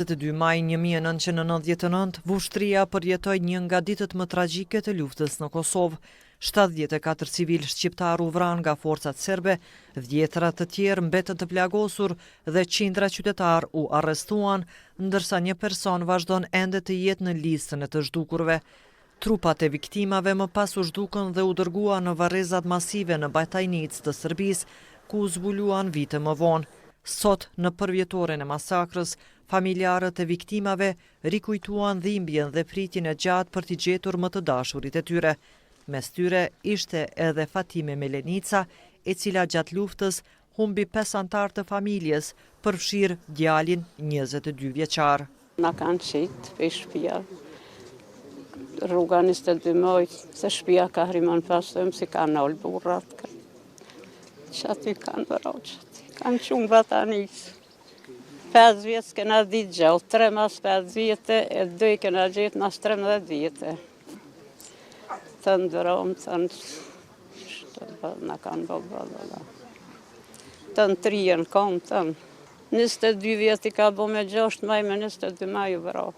22 maj 1999, Vushtria përjetoi një nga ditët më tragjike të luftës në Kosovë. 74 civil shqiptar u vranë nga forcat serbe, 10 të tjerë mbetën të plagosur dhe qindra qytetar u arrestuan, ndërsa një person vazhdon ende të jetë në listën e të zhdukurve. Trupat e viktimave më pas u zhdukën dhe u dërguan në varrezat masive në Batajnicë të Serbisë, ku u zbuluan vite më vonë. Sot, në përvjetoren e masakrës, familjarët e viktimave rikujtuan dhimbjen dhe pritjen e gjatë për t'i gjetur më të dashurit e tyre. Mes tyre ishte edhe Fatime Melenica, e cila gjatë luftës humbi 5 antar të familjes, përfshirë djalin 22 vjeçar. Na kanë qitë për shtëpia. Rruga 22 maj, se shtëpia ka hrimon pasëm si kanë olë burrat. Që aty kanë vëraqët. Kanë qumë Batanicë. 5 vjetë këna ditë gjallë, 3 mas 5 vjetë, e 2 këna gjithë mas 13 vjetë. Të ndërom, të në kanë bëbëllë. Të në trien, kom, të në. 22 vjetë i ka bo me 6 maj, me 22 maj u vëro.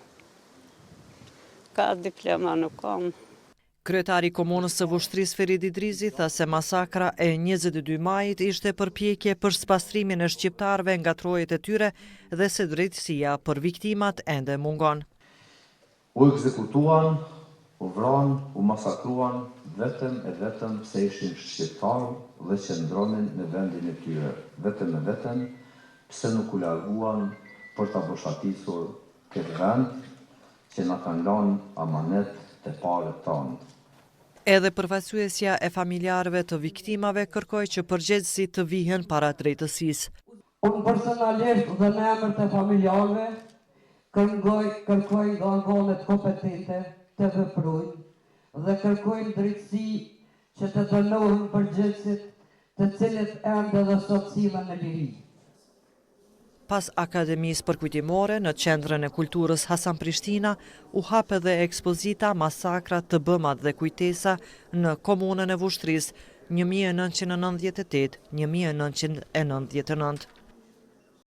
Ka diploma nuk kom. Kryetari i Komunës së Vushtrisë Ferit Idrizi tha se masakra e 22 majit ishte përpjekje për spastrimin e shqiptarëve nga trojet e tyre dhe se drejtësia për viktimat ende mungon. U ekzekutuan, u vranë, u masakruan vetëm se ishin shqiptarë dhe që ndronin në vendin e tyre, vetëm pse nuk u larguan për ta boshatisur këtë vend që na kanë lënë amanet të parët tonë. Edhe përfaqësuesja e familjarëve të viktimave kërkoi që përgjegjësit të vihen para drejtësisë. Unë personalisht dhe në emër të familjarëve kërkoj nga organet kompetente të veprojnë dhe kërkojnë drejtësi që të dënohen përgjegjësit të cilët ende dhe sot sillen në liri. Pas Akademisë Përkujtimore në Qendrën e Kulturës Hasan Prishtina u hap edhe ekspozita Masakra të bëmat dhe kujtesa në Komunën e Vushtrisë 1998-1999.